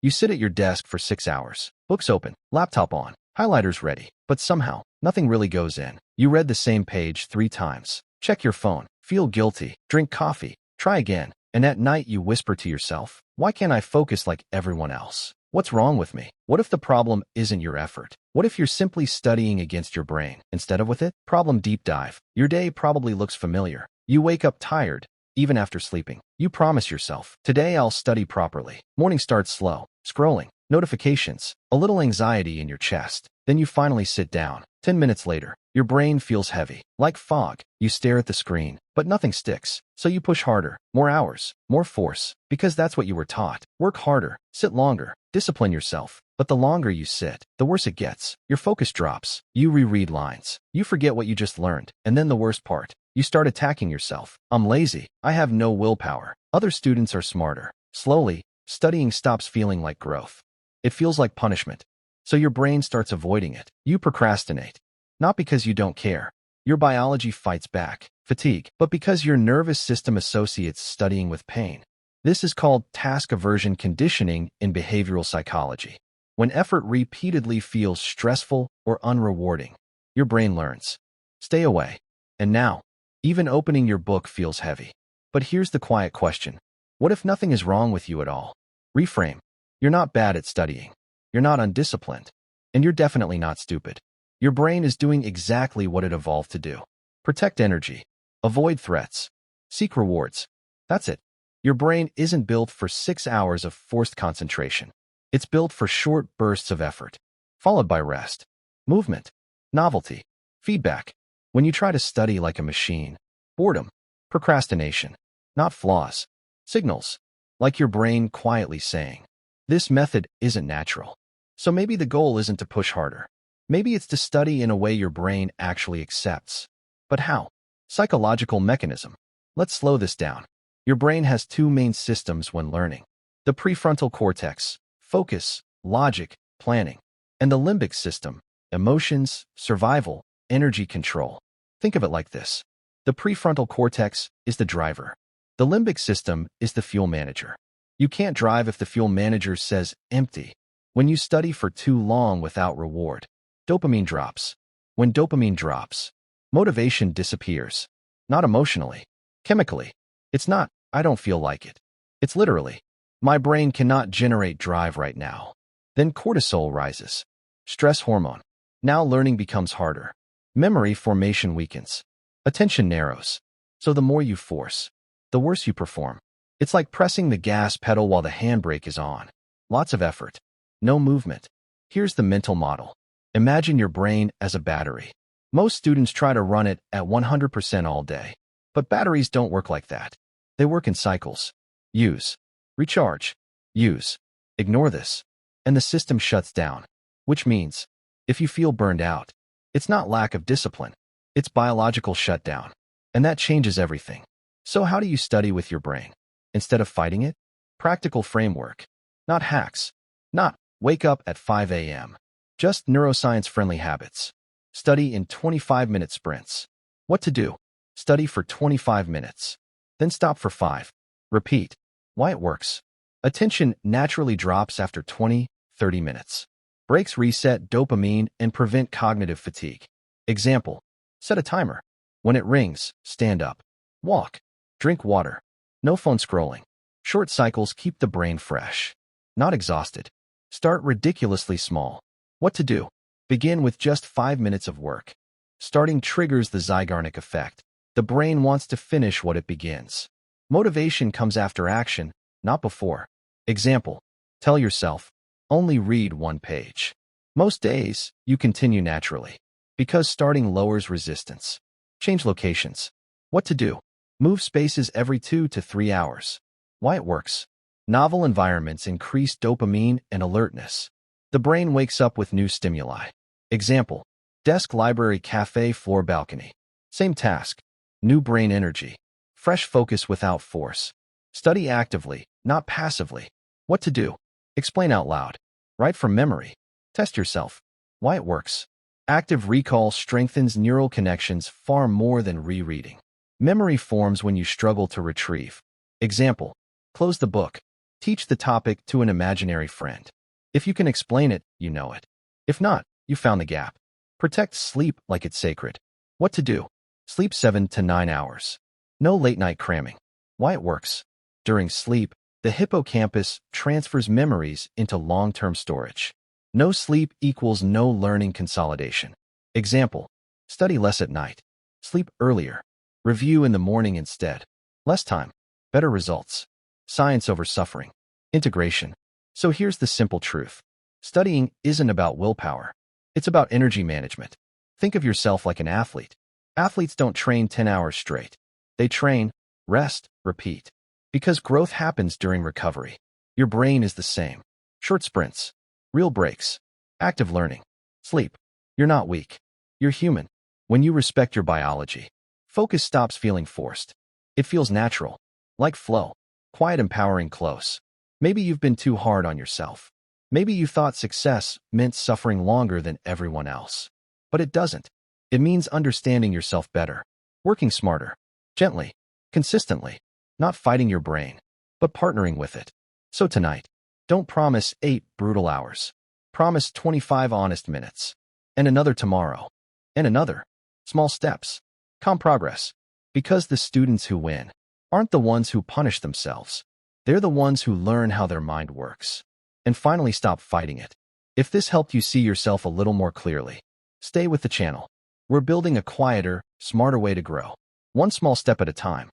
You sit at your desk for 6 hours, books open, laptop on, highlighters ready, but somehow, nothing really goes in. You read the same page 3 times, check your phone, feel guilty, drink coffee, try again, and at night you whisper to yourself, why can't I focus like everyone else? What's wrong with me? What if the problem isn't your effort? What if you're simply studying against your brain instead of with it? Problem deep dive. Your day probably looks familiar. You wake up tired, even after sleeping. You promise yourself, today I'll study properly. Morning starts slow, scrolling, notifications, a little anxiety in your chest. Then you finally sit down. 10 minutes later, your brain feels heavy, like fog. You stare at the screen, but nothing sticks. So you push harder, more hours, more force, because that's what you were taught. Work harder, sit longer, discipline yourself. But the longer you sit, the worse it gets. Your focus drops. You reread lines. You forget what you just learned. And then the worst part, you start attacking yourself. I'm lazy. I have no willpower. Other students are smarter. Slowly, studying stops feeling like growth. It feels like punishment. So your brain starts avoiding it. You procrastinate. Not because you don't care. Your biology fights back, fatigue, but because your nervous system associates studying with pain. This is called task aversion conditioning in behavioral psychology. When effort repeatedly feels stressful or unrewarding, your brain learns, stay away. And now, even opening your book feels heavy. But here's the quiet question. What if nothing is wrong with you at all? Reframe. You're not bad at studying. You're not undisciplined. And you're definitely not stupid. Your brain is doing exactly what it evolved to do. Protect energy. Avoid threats. Seek rewards. That's it. Your brain isn't built for 6 hours of forced concentration. It's built for short bursts of effort, followed by rest, movement, novelty, feedback. When you try to study like a machine, boredom, procrastination, not flaws, signals, like your brain quietly saying, this method isn't natural. So maybe the goal isn't to push harder. Maybe it's to study in a way your brain actually accepts. But how? Psychological mechanism. Let's slow this down. Your brain has 2 main systems when learning. The prefrontal cortex, focus, logic, planning, and the limbic system, emotions, survival, energy control. Think of it like this. The prefrontal cortex is the driver. The limbic system is the fuel manager. You can't drive if the fuel manager says empty. When you study for too long without reward, dopamine drops. When dopamine drops, motivation disappears. Not emotionally, chemically. It's not, I don't feel like it. It's literally, my brain cannot generate drive right now. Then cortisol rises. Stress hormone. Now learning becomes harder. Memory formation weakens. Attention narrows. So the more you force, the worse you perform. It's like pressing the gas pedal while the handbrake is on. Lots of effort. No movement. Here's the mental model. Imagine your brain as a battery. Most students try to run it at 100% all day. But batteries don't work like that. They work in cycles. Use. Recharge. Use. Ignore this. And the system shuts down. Which means, if you feel burned out, it's not lack of discipline. It's biological shutdown. And that changes everything. So how do you study with your brain? Instead of fighting it? Practical framework. Not hacks. Not wake up at 5 a.m. Just neuroscience-friendly habits. Study in 25-minute sprints. What to do? Study for 25 minutes. Then stop for 5. Repeat. Why it works. Attention naturally drops after 20, 30 minutes. Breaks reset dopamine and prevent cognitive fatigue. Example. Set a timer. When it rings, stand up. Walk. Drink water. No phone scrolling. Short cycles keep the brain fresh. Not exhausted. Start ridiculously small. What to do? Begin with just 5 minutes of work. Starting triggers the Zeigarnik effect. The brain wants to finish what it begins. Motivation comes after action, not before. Example. Tell yourself, only read 1 page. Most days, you continue naturally. Because starting lowers resistance. Change locations. What to do? Move spaces every 2 to 3 hours. Why it works. Novel environments increase dopamine and alertness. The brain wakes up with new stimuli. Example. Desk, library, cafe, floor, balcony. Same task. New brain energy. Fresh focus without force. Study actively, not passively. What to do? Explain out loud. Write from memory. Test yourself. Why it works. Active recall strengthens neural connections far more than rereading. Memory forms when you struggle to retrieve. Example. Close the book. Teach the topic to an imaginary friend. If you can explain it, you know it. If not, you found the gap. Protect sleep like it's sacred. What to do? Sleep 7 to 9 hours. No late-night cramming. Why it works? During sleep, the hippocampus transfers memories into long-term storage. No sleep equals no learning consolidation. Example: study less at night. Sleep earlier. Review in the morning instead. Less time. Better results. Science over suffering. Integration. So here's the simple truth. Studying isn't about willpower. It's about energy management. Think of yourself like an athlete. Athletes don't train 10 hours straight. They train, rest, repeat. Because growth happens during recovery. Your brain is the same. Short sprints. Real breaks. Active learning. Sleep. You're not weak. You're human. When you respect your biology, focus stops feeling forced. It feels natural. Like flow. Quiet, empowering, close. Maybe you've been too hard on yourself. Maybe you thought success meant suffering longer than everyone else. But it doesn't. It means understanding yourself better. Working smarter. Gently. Consistently. Not fighting your brain, but partnering with it. So tonight, don't promise 8 brutal hours. Promise 25 honest minutes. And another tomorrow. And another. Small steps. Calm progress. Because the students who win aren't the ones who punish themselves. They're the ones who learn how their mind works. And finally stop fighting it. If this helped you see yourself a little more clearly, stay with the channel. We're building a quieter, smarter way to grow. One small step at a time.